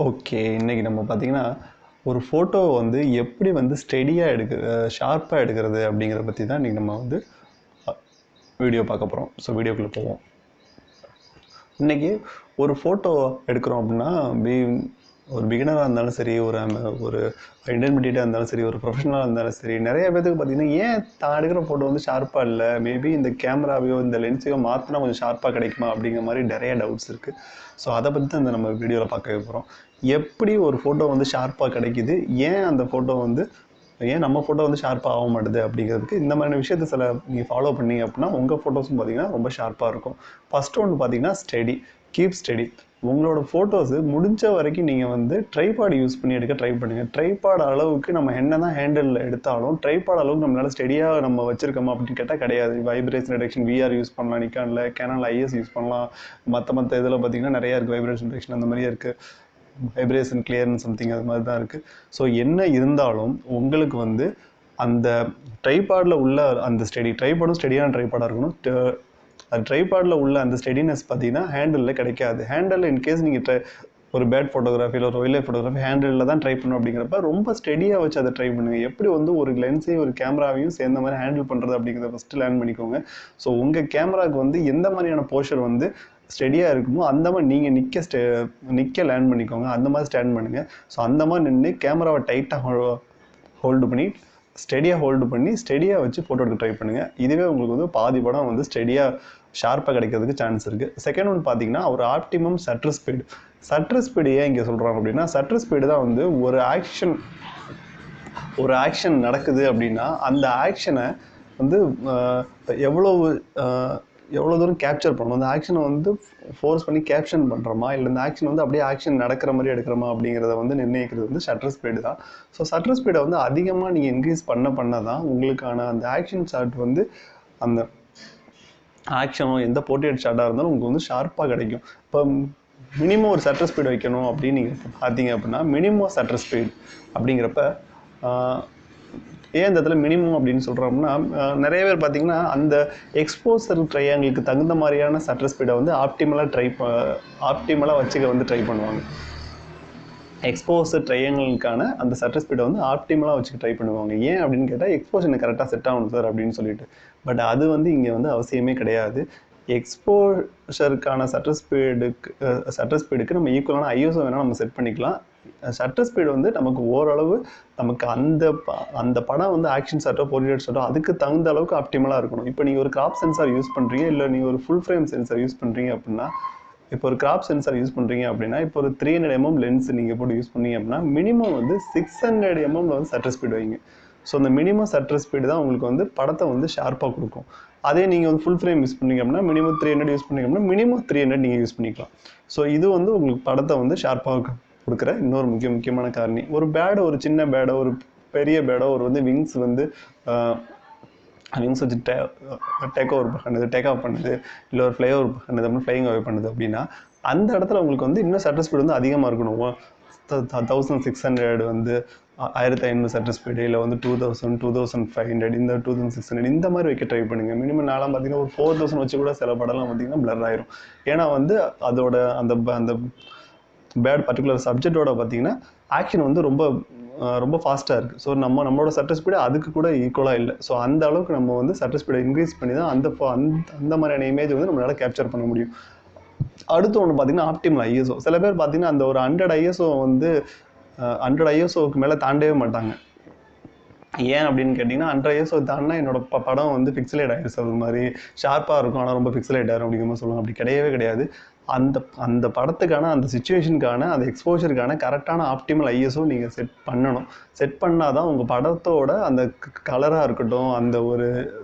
Okay, இன்னைக்கு நம்ம பார்த்தீங்கன்னா, ஒரு ஃபோட்டோ வந்து எப்படி வந்து ஸ்டெடியா ஷார்ப்பா எடுக்கிறது அப்படிங்கிறத பத்தி தான் இன்னைக்கு நம்ம வந்து அ வீடியோ பார்க்க போறோம். ஸோ வீடியோக்குள்ள போவோம். இன்னைக்கு ஒரு ஃபோட்டோ எடுக்கிறோம் அப்படின்னா, ஒரு பிகினராக இருந்தாலும் சரி, ஒரு இன்டர்மீடியட்டாக இருந்தாலும் சரி, ஒரு ப்ரொஃபஷனலாக இருந்தாலும் சரி, நிறைய பேத்துக்கு பார்த்தீங்கன்னா, ஏன் தான் எடுக்கிற ஃபோட்டோ வந்து ஷார்ப்பாக இல்லை, மேபி இந்த கேமராவையோ இந்த லென்ஸையோ மாற்றினா கொஞ்சம் ஷார்ப்பாக கிடைக்குமா அப்படிங்கிற மாதிரி நிறைய டவுட்ஸ் இருக்குது. ஸோ அதை பற்றி தான் நம்ம வீடியோவில் பார்க்கவே போகிறோம். எப்படி ஒரு ஃபோட்டோ வந்து ஷார்ப்பாக கிடைக்குது, ஏன் அந்த ஃபோட்டோ வந்து ஏன் நம்ம ஃபோட்டோ வந்து ஷார்ப்பாக ஆக மாட்டுது அப்படிங்கிறதுக்கு இந்த மாதிரியான விஷயத்தை நீங்கள் ஃபாலோ பண்ணீங்க அப்படின்னா உங்கள் ஃபோட்டோஸும் பார்த்தீங்கன்னா ரொம்ப ஷார்ப்பாக இருக்கும். ஃபஸ்ட்டு ஒன்று பார்த்தீங்கன்னா கீப் ஸ்டெடி. உங்களோட ஃபோட்டோஸு முடிஞ்ச வரைக்கும் நீங்கள் வந்து ட்ரைபாட் யூஸ் பண்ணி எடுக்க ட்ரை பண்ணுங்கள். ட்ரைபாட் அளவுக்கு நம்ம என்ன தான் ஹேண்டில் எடுத்தாலும் ட்ரைபாட் அளவுக்கு நம்மளால் ஸ்டெடியாக நம்ம வச்சுருக்கோமா அப்படின்னு கேட்டால் கிடையாது. வைப்ரேஷன் ரிடக்ஷன் விஆர் யூஸ் பண்ணலாம், நிக்கானில் கேனானில் ஐஎஸ் யூஸ் பண்ணலாம். மற்ற இதில் பார்த்தீங்கன்னா நிறையா இருக்குது, வைப்ரேஷன் ரிடக்ஷன் அந்த மாதிரியே இருக்குது, வைப்ரேஷன் கிளியர்னு சம்திங் அது மாதிரி தான் இருக்குது. ஸோ என்ன இருந்தாலும் உங்களுக்கு வந்து அந்த ட்ரைபாடில் உள்ள அந்த ட்ரைபாடும் ஸ்டெடியான ட்ரைபாடாக இருக்கணும். அது ட்ரைபாடில் உள்ள அந்த ஸ்டெடினஸ் பார்த்தீங்கன்னா ஹேண்டிலில் கிடைக்காது. ஹேண்டில் இன்கேஸ் நீங்கள் ஒரு பேட் ஃபோட்டோகிராஃபி இல்லை ஒரு ஒயில்ட் லைஃப் ஃபோட்டோகிராஃபி ஹேண்டிலில் தான் ட்ரை பண்ணணும் அப்படிங்கிறப்ப ரொம்ப ஸ்டெடியாக வச்சு அதை ட்ரை பண்ணுங்கள். எப்படி வந்து ஒரு லென்ஸையும் ஒரு கேமராவையும் சேர்ந்த மாதிரி ஹேண்டில் பண்ணுறது அப்படிங்கிறத ஃபஸ்ட்டு லேர்ன் பண்ணிக்கோங்க. ஸோ உங்கள் கேமராவுக்கு வந்து எந்த மாதிரியான போஸ்டர் வந்து ஸ்டெடியாக இருக்குமோ அந்த மாதிரி நீங்கள் நிற்க லேர்ன் பண்ணிக்கோங்க. அந்த மாதிரி ஸ்டாண்ட் பண்ணுங்கள். ஸோ அந்த மாதிரி நின்று கேமராவை டைட்டாக ஹோல்டு பண்ணி ஸ்டெடியாக வச்சு ஃபோட்டோ எடுக்க ட்ரை பண்ணுங்கள். இதுவே உங்களுக்கு வந்து பாதி படம் வந்து ஷார்ப்பாக கிடைக்கிறதுக்கு சான்ஸ் இருக்குது. செகண்ட் ஒன் பார்த்தீங்கன்னா ஒரு ஆப்டிமம் சட்டர் ஸ்பீடு ஏன் இங்கே சொல்கிறாங்க அப்படின்னா, சட்டர் ஸ்பீடு தான் வந்து ஒரு ஆக்ஷன் நடக்குது அப்படின்னா அந்த ஆக்ஷனை வந்து எவ்வளோ தூரம் கேப்சர் பண்ணணும், அந்த ஆக்ஷனை வந்து ஃபோர்ஸ் பண்ணி கேப்ஷன் பண்ணுறோமா இல்லை இந்த ஆக்ஷன் வந்து அப்படியே ஆக்ஷன் நடக்கிற மாதிரி எடுக்கிறோமா அப்படிங்கிறத வந்து நிர்ணயிக்கிறது வந்து ஷட்டர் ஸ்பீடு தான். ஸோ ஷட்டர் ஸ்பீடை வந்து அதிகமாக நீங்கள் இன்க்ரீஸ் பண்ண தான் உங்களுக்கான அந்த ஆக்ஷன் ஷாட் வந்து அந்த ஆக்ஷனோ எந்த போர்ட்ரேட் ஷாட்டாக இருந்தாலும் உங்களுக்கு வந்து ஷார்ப்பாக கிடைக்கும். இப்போ மினிமம் ஒரு ஷட்டர் ஸ்பீடு வைக்கணும் அப்படின்னு நீங்கள் பார்த்தீங்க அப்படின்னா மினிமம் ஷட்டர் ஸ்பீட் அப்படிங்கிறப்ப ஏன் இந்த இடத்துல மினிமம் அப்படின்னு சொல்கிறோம்னா, நிறைய பேர் பார்த்தீங்கன்னா அந்த எக்ஸ்போசர் ட்ரையாங்கிளுக்கு தகுந்த மாதிரியான ஷட்டர் ஸ்பீடை வந்து ஆப்டிமலாக வச்சுக்க வந்து ட்ரை பண்ணுவாங்க. எக்ஸ்போசர் ட்ரையாங்கிளுக்கான அந்த ஷட்டர் ஸ்பீடை வந்து ஆப்டிமலாக வச்சுக்க ட்ரை பண்ணுவாங்க. ஏன் அப்படின்னு கேட்டால் எக்ஸ்போஸ் எனக்கு கரெக்டாக செட் ஆகணும் சார் அப்படின்னு சொல்லிட்டு. பட் அது வந்து இங்கே வந்து அவசியமே கிடையாது. எக்ஸ்போஷருக்கான ஷட்டர் ஸ்பீடுக்கு நம்ம ஈக்குவலான ஐஎஸ்ஓ வேணால் நம்ம செட் பண்ணிக்கலாம். ஷட்டர் ஸ்பீடு வந்து நமக்கு ஓரளவு நமக்கு அந்த படம் வந்து ஆக்ஷன் ஷாட்டோ போர்ட்ரேட் ஷாட்டோ அதுக்கு தகுந்த அளவுக்கு ஆப்டிமலாக இருக்கணும். இப்போ நீங்கள் ஒரு கிராப் சென்சார் யூஸ் பண்ணுறீங்க இல்லை நீங்கள் ஒரு ஃபுல் ஃப்ரேம் சென்சார் யூஸ் பண்ணுறீங்க அப்படின்னா, இப்போ ஒரு கிராப் சென்சார் யூஸ் பண்ணுறீங்க அப்படின்னா, இப்போ ஒரு 300 mm லென்ஸ் நீங்கள் போட்டு யூஸ் பண்ணீங்க அப்படின்னா மினிமம் வந்து 600 mm வந்து ஷட்டர் ஸ்பீடு வைங்க. ஸோ அந்த மினிமம் ஷட்டர் ஸ்பீடு தான் உங்களுக்கு வந்து படத்தை வந்து ஷார்ப்பாக கொடுக்கும். அதே நீங்கள் வந்து ஃபுல் ஃப்ரேம் யூஸ் பண்ணீங்க அப்படின்னா மினிமம் 300 யூஸ் பண்ணீங்க அப்படின்னா மினிமம் 300 நீங்கள் யூஸ் பண்ணிக்கலாம். ஸோ இது வந்து உங்களுக்கு படத்தை வந்து ஷார்ப்பாக கொடுக்குற இன்னொரு முக்கியமான காரணி. ஒரு சின்ன பேடோ ஒரு பெரிய பேடோ ஒரு வந்து விங்ஸ் வச்சு டேக் ஆஃப் பண்ணுது இல்லை ஒரு ஃப்ளை ஓவர் பண்ணுது அப்படின்னு ஃப்ளைங் அவே பண்ணுது அப்படின்னா அந்த இடத்துல உங்களுக்கு வந்து இன்னும் ஷட்டர் ஸ்பீடு வந்து அதிகமாக இருக்கணும். 1600 வந்து 1500 ஷட்டர் ஸ்பீடு இல்லை வந்து 2000 2500 இந்த 2600 இந்த மாதிரி வைக்க ட்ரை பண்ணுங்க. மினிமம் நான்லாம் பார்த்தீங்கன்னா ஒரு 4000 வச்சு கூட சில படம்லாம் பார்த்தீங்கன்னா பிளர் ஆயிரும். ஏன்னா வந்து அதோட அந்த பர்டிகுலர் சப்ஜெக்டோட பார்த்தீங்கன்னா ஆக்ஷன் வந்து ரொம்ப ஃபாஸ்ட்டாக இருக்குது. ஸோ நம்மளோட ஷட்டர் ஸ்பீடு அதுக்கு கூட ஈக்குவலாக இல்லை. ஸோ அந்த அளவுக்கு நம்ம வந்து ஷட்டர் ஸ்பீடை இன்க்ரீஸ் பண்ணி தான் அந்த மாதிரியான இமேஜ் வந்து நம்மளால் கேப்சர் பண்ண முடியும். அடுத்து ஒன்று பார்த்தீங்கன்னா ஆப்டிமல் ஐஎஸ்ஓ. சில பேர் பார்த்தீங்கன்னா அந்த ஒரு 100 ஐஎஸ்ஓ வந்து 100 ஐஎஸ்ஓவுக்கு மேலே தாண்டவே மாட்டாங்க. ஏன் அப்படின்னு கேட்டிங்கன்னா 100 ஐஎஸ்ஓ தாண்டினா என்னோட படம் வந்து பிக்சலேட் ஆகிடுச்சு, அது மாதிரி ஷார்ப்பாக இருக்கும் ஆனால் ரொம்ப பிக்சலேட் ஆகிடும் அப்படிங்கிற மாதிரி சொல்லுவாங்க. அப்படி கிடையாது. அந்த படத்துக்கான அந்த சிச்சுவேஷனுக்கான அந்த எக்ஸ்போஷருக்கான கரெக்டான ஆப்டிமல் ஐஎஸ்ஓ நீங்கள் செட் பண்ணால் தான் உங்கள் படத்தோட அந்த கலராக இருக்கட்டும், அந்த ஒரு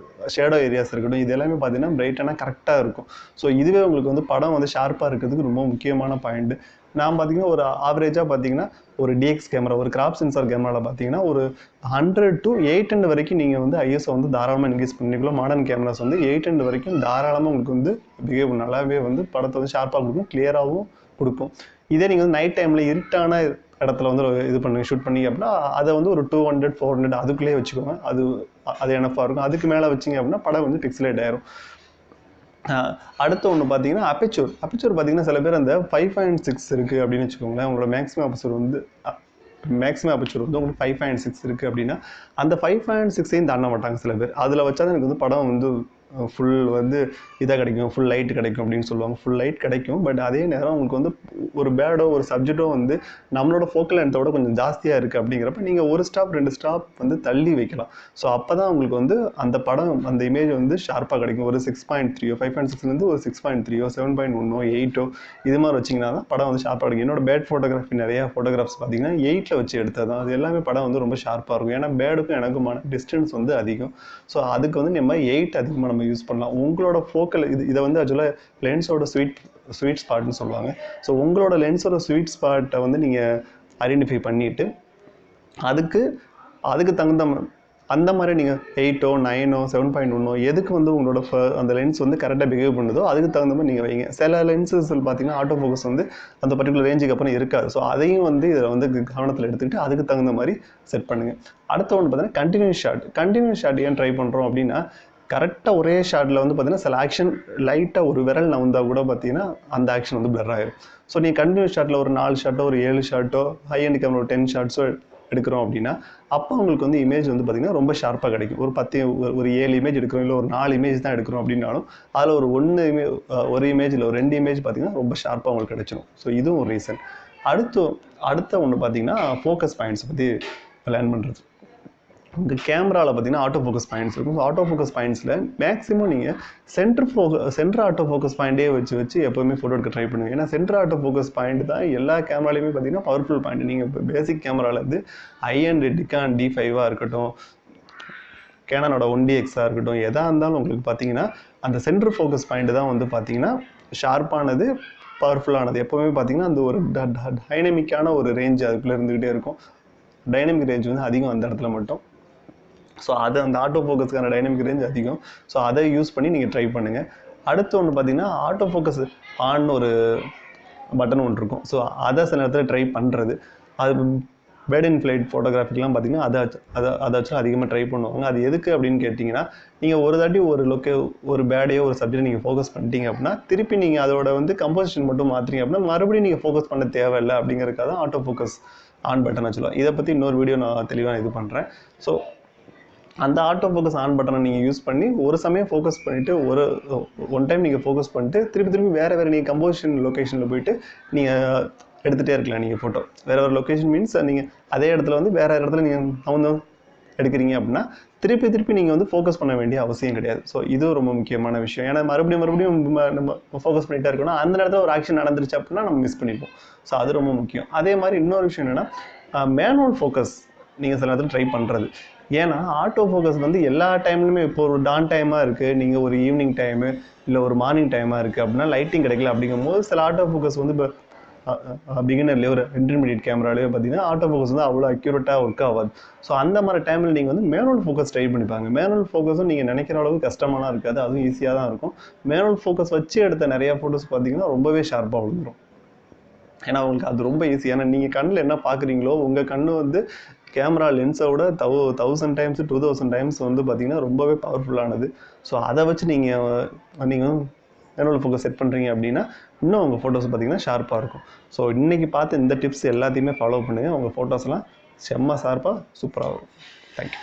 ஷேடோ ஏரியாஸ் இருக்கட்டும், இது எல்லாமே பார்த்தீங்கன்னா பிரைட்டான கரெக்டாக இருக்கும். ஸோ இதுவே உங்களுக்கு வந்து படம் வந்து ஷார்ப்பாக இருக்கிறதுக்கு ரொம்ப முக்கியமான பாயிண்ட். நான் பார்த்தீங்கன்னா ஒரு ஆவரேஜாக பார்த்தீங்கன்னா ஒரு டிஎக்ஸ் கேமரா ஒரு கிராப் சென்சார் கேமராவில் பார்த்தீங்கன்னா ஒரு 100 to 800 வரைக்கும் நீங்கள் வந்து ஐஎஸ்ஓ வந்து தாராளமாக இன்க்ரீஸ் பண்ணிக்கலாம். மாடர்ன் கேமராஸ் வந்து 800 வரைக்கும் தாராளமாக உங்களுக்கு வந்து நல்லாவே வந்து படத்தை வந்து ஷார்ப்பாக கொடுக்கும், கிளியராகவும் கொடுக்கும். இதே நீங்கள் வந்து நைட் டைமில் இருட்டான இடத்துல வந்து ஷூட் பண்ணீங்க அப்படின்னா அதை வந்து ஒரு 200 400 அதுக்குள்ளேயே வச்சுக்கோங்க. அது எனஃபாக இருக்கும். அதுக்கு மேலே வச்சிங்க அப்படின்னா படம் வந்து பிக்சலேட் ஆயிரும். அடுத்து ஒன்று பார்த்தீங்கன்னா அப்பேச்சூர் பார்த்தீங்கன்னா சில பேர் அந்த 5.6 இருக்குது அப்படின்னு வச்சுக்கோங்களேன். உங்களோட மேக்ஸிமம் அப்பேச்சூர் வந்து உங்களுக்கு 5.6 இருக்குது அப்படின்னா அந்த 5.6ஐயும் தாண்ட மாட்டாங்க சில பேர். அதில் வச்சா தான் எனக்கு வந்து படம் வந்து ஃபுல் வந்து இதாக கிடைக்கும், ஃபுல் லைட் கிடைக்கும் அப்படின்னு சொல்லுவாங்க. ஃபுல் லைட் கிடைக்கும், பட் அதே நேரம் உங்களுக்கு வந்து ஒரு பேடோ ஒரு சப்ஜெக்டோ வந்து நம்மளோட ஃபோக்கல் லென்த்தோட கொஞ்சம் ஜாஸ்தியாக இருக்குது அப்படிங்கிறப்ப நீங்கள் ஒரு ஸ்டாப் 2 ஸ்டாப் வந்து தள்ளி வைக்கலாம். ஸோ அப்போ தான் உங்களுக்கு வந்து அந்த படம் அந்த இமேஜ் வந்து ஷார்ப்பாக கிடைக்கும். ஒரு 6.3 5.6லேருந்து ஒரு 6.3 7.1 8 இது மாதிரி வச்சிங்கன்னா தான் படம் வந்து ஷார்ப்பாக கிடைக்கும். என்னோட பேட் ஃபோட்டோகிராஃபி நிறையா ஃபோட்டோகிராஃப்ஸ் பார்த்தீங்கன்னா 8ல் வச்சு எடுத்தது தான். அது எல்லாமே படம் வந்து ரொம்ப ஷார்ப்பாக இருக்கும். ஏன்னா பேடுக்கும் எனக்குமான டிஸ்டன்ஸ் வந்து அதிகம். ஸோ அதுக்கு வந்து நம்ம 8 அதிகமாக நம்ம யூஸ் பண்ணலாம். உங்களோட ஃபோக்கல் இதை வந்து ஆக்சுவலாக லென்ஸோட ஸ்வீட் ஸ்பாட்னு சொல்லுவாங்க. ஸோ உங்களோட லென்ஸோட ஸ்வீட் ஸ்பாட்டை வந்து நீங்கள் ஐடென்டிஃபை பண்ணிவிட்டு அதுக்கு தகுந்த அந்த மாதிரி நீங்கள் 8 9 7.1 எதுக்கு வந்து உங்களோட அந்த லென்ஸ் வந்து கரெக்டாக பிஹேவ் பண்ணுதோ அதுக்கு தகுந்த மாதிரி நீங்கள் வைங்க. சில லென்சஸ் பார்த்தீங்கன்னா ஆட்டோ ஃபோக்கஸ் வந்து அந்த பர்டிகுலர் ரேஞ்சுக்கு அப்புறம் இருக்காது. ஸோ அதையும் வந்து இதில் வந்து கவனத்தில் எடுத்துக்கிட்டு அதுக்கு தகுந்த மாதிரி செட் பண்ணுங்கள். அடுத்த ஒன்று பார்த்தீங்கன்னா கண்டினியூஸ் ஷாட் ஏன் ட்ரை பண்ணுறோம் அப்படின்னா கரெக்டாக ஒரே ஷாட்டில் வந்து பார்த்தீங்கன்னா சில ஆக்ஷன் லைட்டாக ஒரு விரல் நவுந்தால் கூட பார்த்தீங்கன்னா அந்த ஆக்ஷன் வந்து பிளர் ஆகிடும். ஸோ நீங்கள் கண்டினியூஸ் ஷாட்டில் ஒரு 4 ஷாட்டோ ஒரு 7 ஷாட்டோ ஹை அண்ட் கேமரா ஒரு 10 ஷாட்ஸோ எடுக்கிறோம் அப்படின்னா அப்போ உங்களுக்கு வந்து இமேஜ் வந்து பார்த்திங்கன்னா ரொம்ப ஷார்ப்பாக கிடைக்கும். ஒரு 7 இமேஜ் எடுக்கிறோம், இல்லை ஒரு 4 இமேஜ் தான் எடுக்கிறோம் அப்படின்னாலும் அதில் ஒரு இமேஜ் இல்லை ஒரு 2 இமேஜ் பார்த்திங்கன்னா ரொம்ப ஷார்ப்பாக உங்களுக்கு கிடைச்சிடும். ஸோ இதுவும் ஒரு ரீசன். அடுத்த ஒன்று பார்த்திங்கன்னா ஃபோக்கஸ் பாயிண்ட்ஸ் பற்றி லேர்ன் பண்ணுறது. உங்கள் கேமராவில் பார்த்தீங்கன்னா ஆட்டோ ஃபோக்கஸ் பாயிண்ட்ஸ் இருக்கும். ஸோ ஆட்டோ ஃபோக்கஸ் பாயிண்ட்ஸில் மேக்ஸிமம் நீங்கள் சென்டர் ஆட்டோ ஃபோக்கஸ் பாயிண்டே வச்சு எப்போவுமே ஃபோட்டோ எடுக்க ட்ரை பண்ணுங்கள். ஏன்னா சென்டர் ஆட்டோ ஃபோக்கஸ் பாயிண்ட் தான் எல்லா கேமராலையுமே பார்த்தீங்கன்னா பவர்ஃபுல் பாயிண்ட். நீங்கள் இப்போ பேசிக் கேமராவிலேருந்து ஹை-அண்ட் டிகான் D5 இருக்கட்டும், கேனனோட 1DXஆ இருக்கட்டும், எதாக இருந்தாலும் உங்களுக்கு பார்த்தீங்கன்னா அந்த சென்டர் ஃபோக்கஸ் பாயிண்ட் தான் வந்து பார்த்தீங்கன்னா ஷார்ப்பானது, பவர்ஃபுல்லானது. எப்போவுமே பார்த்தீங்கன்னா அந்த ஒரு டைனமிக்கான ஒரு ரேஞ்ச் அதுக்குள்ளே இருந்துக்கிட்டே இருக்கும். டைனமிக் ரேஞ்ச் வந்து அதிகம் அந்த இடத்துல மட்டும். ஸோ அந்த ஆட்டோ ஃபோக்கஸ்க்கான டைனமிக் ரேஞ்ச் அதிகம். ஸோ அதை யூஸ் பண்ணி நீங்கள் ட்ரை பண்ணுங்கள். அடுத்து ஒன்று பார்த்தீங்கன்னா ஆட்டோ ஃபோக்கஸ் ஆன் ஒரு பட்டன் ஒன்று இருக்கும். ஸோ அதை சில நேரத்தில் ட்ரை பண்ணுறது. அது பேர்ட் இன் ஃப்ளைட் ஃபோட்டோகிராஃபிக்லாம் பார்த்தீங்கன்னா அதை வச்சு அதிகமாக ட்ரை பண்ணுவாங்க. அது எதுக்கு அப்படின்னு கேட்டிங்கன்னா நீங்கள் ஒரு தாட்டி ஒரு பேடையோ ஒரு சப்ஜெக்ட் நீங்கள் ஃபோக்கஸ் பண்ணிட்டீங்க அப்படின்னா திருப்பி நீங்கள் அதோட வந்து கம்போசிஷன் மட்டும் மாற்றுறீங்க அப்படின்னா மறுபடியும் நீங்கள் ஃபோக்கஸ் பண்ண தேவையில்லை அப்படிங்கிறதுக்காக தான் ஆட்டோ ஃபோக்கஸ் ஆன் பட்டன் வச்சுக்கலாம். இதை பற்றி இன்னொரு வீடியோ நான் தெளிவாக இது பண்ணுறேன். ஸோ அந்த ஆட்டோ ஃபோக்கஸ் ஆன் பட்டனை நீங்கள் யூஸ் பண்ணி ஒரு சமயம் ஃபோக்கஸ் பண்ணிவிட்டு ஒன் டைம் நீங்கள் ஃபோக்கஸ் பண்ணிட்டு திருப்பி வேறு நீங்கள் கம்போசிஷன் லொக்கேஷனில் போயிட்டு நீங்கள் எடுத்துகிட்டே இருக்கலாம். நீங்கள் ஃபோட்டோ வேறு லொக்கேஷன் மீன்ஸ் நீங்கள் அதே இடத்துல வந்து வேறு இடத்துல நீங்கள் எடுக்கிறீங்க அப்படின்னா திருப்பி நீங்கள் வந்து ஃபோக்கஸ் பண்ண வேண்டிய அவசியம் கிடையாது. ஸோ இது ரொம்ப முக்கியமான விஷயம். ஏன்னா மறுபடியும் நம்ம ஃபோக்கஸ் பண்ணிகிட்டே இருக்கணும். அந்த இடத்துல ஒரு ஆக்ஷன் நடந்துருச்சு அப்படின்னா நம்ம மிஸ் பண்ணிப்போம். ஸோ அது ரொம்ப முக்கியம். அதே மாதிரி இன்னொரு விஷயம் என்னென்னா மேனுவல் ஃபோக்கஸ் நீங்கள் சில நேரத்தில் ட்ரை பண்ணுறது. ஏன்னா ஆட்டோ ஃபோக்கஸ் வந்து எல்லா டைம்லையுமே இப்போ ஒரு டான் டைமாக இருக்குது, நீங்கள் ஒரு ஈவினிங் டைமு இல்லை ஒரு மார்னிங் டைமாக இருக்குது அப்படின்னா லைட்டிங் கிடைக்கல அப்படிங்கும்போது சில ஆட்டோ ஃபோக்கஸ் வந்து இப்போ பிகினர்லேயே ஒரு இன்டர்மீடியட் கேமராலேயே பார்த்தீங்கன்னா ஆட்டோ ஃபோக்கஸ் வந்து அவ்வளோ அக்யூரேட்டாக ஒர்க் ஆகாது. ஸோ அந்த மாதிரி டைமில் நீங்கள் வந்து மேனுவல் ஃபோக்கஸ் ட்ரை பண்ணிப்பாங்க. மேனுவல் ஃபோக்கஸும் நீங்கள் நினைக்கிற அளவுக்கு கஷ்டமாலாம் இருக்காது, அதுவும் ஈஸியாக தான் இருக்கும். மேனுவல் ஃபோக்கஸ் வச்சு எடுத்த நிறையா ஃபோட்டோஸ் பார்த்தீங்கன்னா ரொம்பவே ஷார்ப்பாக விழுந்துடும். ஏன்னா உங்களுக்கு அது ரொம்ப ஈஸி. ஏன்னா நீங்கள் கண்ணில் என்ன பார்க்குறீங்களோ உங்கள் கண் வந்து கேமரா லென்ஸை விட 1000 டைம்ஸ் 2000 டைம்ஸ் வந்து பார்த்தீங்கன்னா ரொம்பவே பவர்ஃபுல்லானது. ஸோ அதை வச்சு நீங்கள் மேனுவல் ஃபோக்கஸ் செட் பண்ணுறீங்க அப்படின்னா இன்னும் உங்கள் ஃபோட்டோஸ் பார்த்தீங்கன்னா ஷார்ப்பாக இருக்கும். ஸோ இன்றைக்கி பார்த்து இந்த டிப்ஸ் எல்லாத்தையுமே ஃபாலோ பண்ணுங்கள். உங்கள் ஃபோட்டோஸ்லாம் செம்ம ஷார்ப்பாக சூப்பராக வரும். தேங்க்யூ.